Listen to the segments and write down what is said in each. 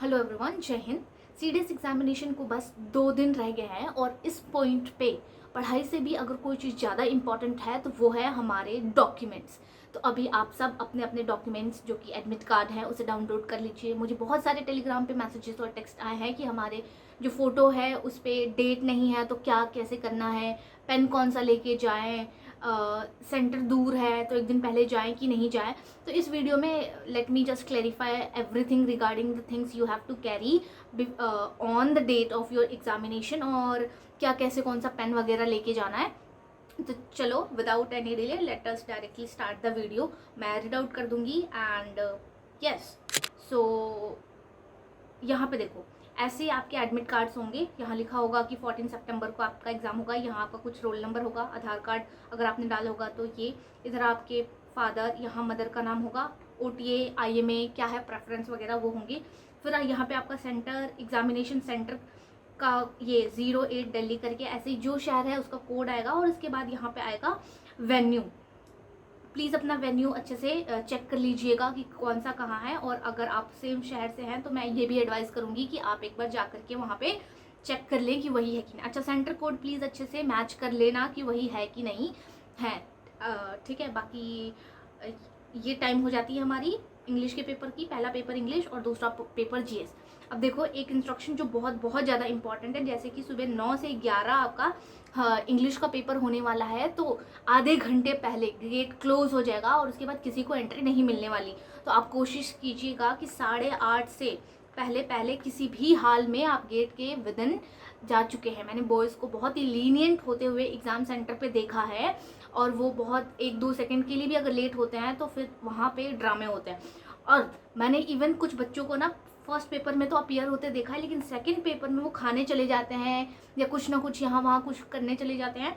Hello everyone, जय Hind. CDS examination को बस 2 दिन रह गए हैं और इस पॉइंट पे पढ़ाई से भी अगर कोई चीज़ ज़्यादा इंपॉर्टेंट है तो वो है हमारे डॉक्यूमेंट्स। तो अभी आप सब अपने अपने डॉक्यूमेंट्स जो कि एडमिट कार्ड है उसे डाउनलोड कर लीजिए। मुझे बहुत सारे टेलीग्राम पे मैसेजेस और टेक्स्ट आए हैं कि हमारे जो फ़ोटो है उस पर डेट नहीं है तो क्या कैसे करना है, पेन कौन सा लेके जाएँ, सेंटर दूर है तो एक दिन पहले जाएं कि नहीं जाएं। तो इस वीडियो में let me just clarify everything regarding the things you have to carry on the date of your examination, और क्या कैसे कौन सा पेन वगैरह लेके जाना है। तो चलो without any delay let us directly start the video. मैं रीड आउट कर दूंगी एंड यस। सो यहाँ पे देखो, ऐसे आपके एडमिट कार्ड्स होंगे। यहाँ लिखा होगा कि 14 सितंबर को आपका एग्जाम होगा। यहाँ आपका कुछ रोल नंबर होगा, आधार कार्ड अगर आपने डाला होगा तो ये। इधर आपके फादर, यहाँ मदर का नाम होगा, OTA IMA क्या है, प्रेफरेंस वगैरह वो होंगे। फिर यहाँ पे आपका सेंटर, एग्जामिनेशन सेंटर का ये 08 दिल्ली करके ऐसे ही जो शहर है उसका कोड आएगा, और इसके बाद यहाँ पे आएगा वेन्यू। प्लीज़ अपना वेन्यू अच्छे से चेक कर लीजिएगा कि कौन सा कहाँ है, और अगर आप सेम शहर से हैं तो मैं ये भी एडवाइस करूँगी कि आप एक बार जा कर के वहाँ पे चेक कर लें कि वही है कि नहीं। अच्छा, सेंटर कोड प्लीज़ अच्छे से मैच कर लेना कि वही है कि नहीं है। ठीक है। बाकी ये टाइम हो जाती है हमारी इंग्लिश के पेपर की। पहला पेपर इंग्लिश और दूसरा पेपर GS। अब देखो, एक इंस्ट्रक्शन जो बहुत बहुत ज़्यादा इंपॉर्टेंट है, जैसे कि सुबह 9 से 11 आपका इंग्लिश का पेपर होने वाला है, तो आधे घंटे पहले गेट क्लोज हो जाएगा और उसके बाद किसी को एंट्री नहीं मिलने वाली। तो आप कोशिश कीजिएगा कि 8:30 से पहले पहले किसी भी हाल में आप गेट के विदिन जा चुके हैं। मैंने बॉयज़ को बहुत ही लीनियंट होते हुए एग्ज़ाम सेंटर पे देखा है, और वो बहुत 1-2 सेकंड के लिए भी अगर लेट होते हैं तो फिर वहाँ पे ड्रामे होते हैं। और मैंने इवन कुछ बच्चों को ना फर्स्ट पेपर में तो अपीयर होते देखा है, लेकिन सेकंड पेपर में वो खाने चले जाते हैं या कुछ ना कुछ यहाँ वहाँ कुछ करने चले जाते हैं,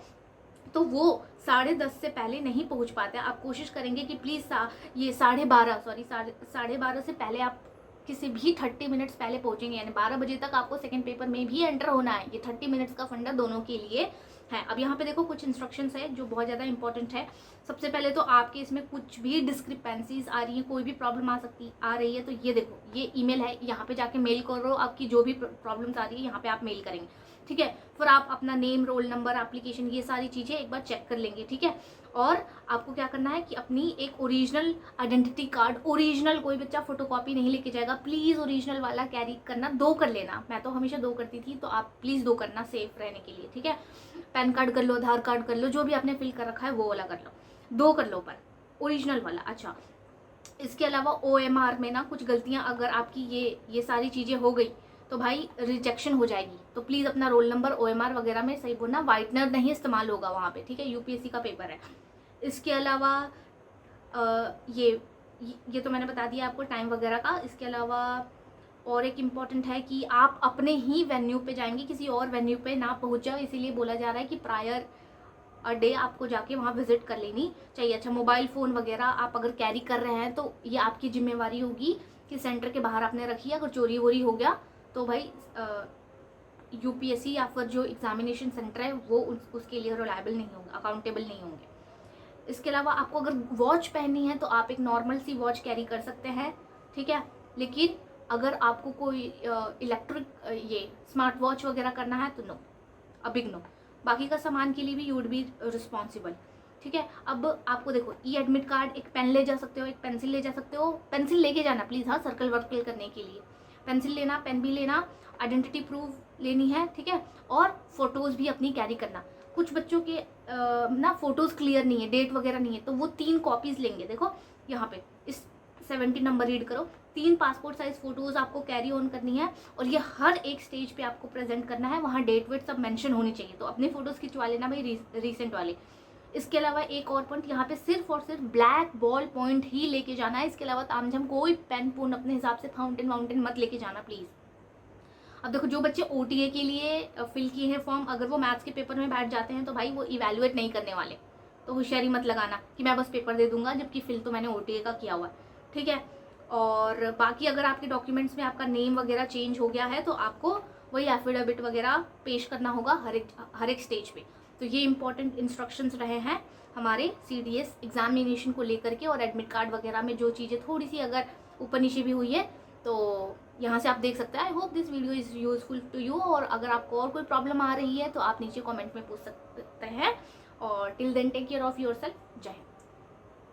तो वो 10:30 से पहले नहीं पहुँच पाते। आप कोशिश करेंगे कि प्लीज़ ये 12:30 से पहले आप किसी भी 30 मिनट्स पहले पहुँचेंगे, यानी 12 बजे तक आपको सेकंड पेपर में भी एंटर होना है। ये 30 मिनट्स का फंडा दोनों के लिए है। अब यहाँ पे देखो, कुछ इंस्ट्रक्शंस है जो बहुत ज़्यादा इंपॉर्टेंट है। सबसे पहले तो आपके इसमें कुछ भी डिस्क्रिपेंसीज आ रही है, कोई भी प्रॉब्लम आ रही है, तो ये देखो, ये ईमेल है, यहाँ पे जाके मेल करो। आपकी जो भी प्रॉब्लम्स आ रही है यहाँ पे आप मेल करेंगे, ठीक है। फिर आप अपना नेम, रोल नंबर, एप्लीकेशन, ये सारी चीज़ें एक बार चेक कर लेंगे, ठीक है। और आपको क्या करना है कि अपनी एक ओरिजिनल आइडेंटिटी कार्ड, ओरिजिनल, कोई बच्चा फोटोकॉपी नहीं लेके जाएगा, प्लीज़ ओरिजिनल वाला कैरी करना। 2 कर लेना, मैं तो हमेशा 2 करती थी, तो आप प्लीज़ 2 करना सेफ रहने के लिए, ठीक है। पैन कार्ड कर लो, आधार कार्ड कर लो, जो भी आपने फिल कर रखा है वो वाला कर लो, 2 कर लो पर ओरिजिनल वाला। अच्छा, इसके अलावा OMR में ना कुछ गलतियाँ अगर आपकी ये सारी चीज़ें हो गई तो भाई रिजेक्शन हो जाएगी। तो प्लीज़ अपना रोल नंबर OMR वगैरह में सही बोलना। वाइटनर नहीं इस्तेमाल होगा वहाँ पे, ठीक है। UPSC का पेपर है। इसके अलावा ये तो मैंने बता दिया आपको टाइम वगैरह का। इसके अलावा और एक इम्पॉर्टेंट है कि आप अपने ही वेन्यू पे जाएंगे, किसी और वेन्यू पे ना पहुँच जाओ। इसीलिए बोला जा रहा है कि प्रायर डे आपको जाके वहाँ विजिट कर लेनी चाहिए। अच्छा, मोबाइल फ़ोन वगैरह आप अगर कैरी कर रहे हैं तो ये आपकी जिम्मेवारी होगी कि सेंटर के बाहर आपने रखी है। अगर चोरी वोरी हो गया तो भाई UPSC या फिर जो एग्जामिनेशन सेंटर है वो उसके लिए रिलायबल नहीं होंगे, अकाउंटेबल नहीं होंगे। इसके अलावा आपको अगर वॉच पहननी है तो आप एक नॉर्मल सी वॉच कैरी कर सकते हैं, ठीक है। लेकिन अगर आपको कोई इलेक्ट्रिक ये स्मार्ट वॉच वगैरह करना है तो नो, अबिग नो। बाकी का सामान के लिए भी यू वुड बी रिस्पॉन्सिबल, ठीक है। अब आपको देखो, एडमिट कार्ड, एक पेन ले जा सकते हो, एक पेंसिल ले जा सकते हो। पेंसिल लेके जाना प्लीज़, हाँ, सर्कल वर्कल करने के लिए पेंसिल लेना, पेन भी लेना, आइडेंटिटी प्रूफ लेनी है, ठीक है। और फोटोज़ भी अपनी कैरी करना। कुछ बच्चों के ना फोटोज़ क्लियर नहीं है, डेट वगैरह नहीं है, तो वो 3 कॉपीज़ लेंगे। देखो यहाँ पे इस 70 नंबर रीड करो, 3 पासपोर्ट साइज फ़ोटोज़ आपको कैरी ऑन करनी है, और ये हर एक स्टेज पे आपको प्रेजेंट करना है। वहाँ डेट वेट सब मेंशन होनी चाहिए, तो अपने फ़ोटोज़ खिंचवा लेना भाई, रीसेंट वाले। इसके अलावा एक और पॉइंट, यहाँ पे सिर्फ और सिर्फ ब्लैक बॉल पॉइंट ही लेके जाना है। इसके अलावा तामझाम कोई पेन पुन अपने हिसाब से फाउंटेन वाउंटेन मत लेके जाना प्लीज़। अब देखो, जो बच्चे OTA के लिए फिल किए हैं फॉर्म, अगर वो मैथ्स के पेपर में बैठ जाते हैं तो भाई वो इवैल्यूएट नहीं करने वाले। तो होशियारी मत लगाना कि मैं बस पेपर दे दूंगा, जबकि फिल तो मैंने OTA का किया हुआ है, ठीक है। और बाकी अगर आपके डॉक्यूमेंट्स में आपका नेम वगैरह चेंज हो गया है तो आपको वही एफिडेविट वगैरह पेश करना होगा हर एक स्टेज पे। तो ये इंपॉर्टेंट इंस्ट्रक्शंस रहे हैं हमारे CDS एग्जामिनेशन को लेकर के। और एडमिट कार्ड वगैरह में जो चीज़ें थोड़ी सी अगर ऊपर नीचे भी हुई है तो यहाँ से आप देख सकते हैं। I hope this video is useful to you. और अगर आपको और कोई प्रॉब्लम आ रही है तो आप नीचे कमेंट में पूछ सकते हैं। और till then take care of yourself. जय हिंद।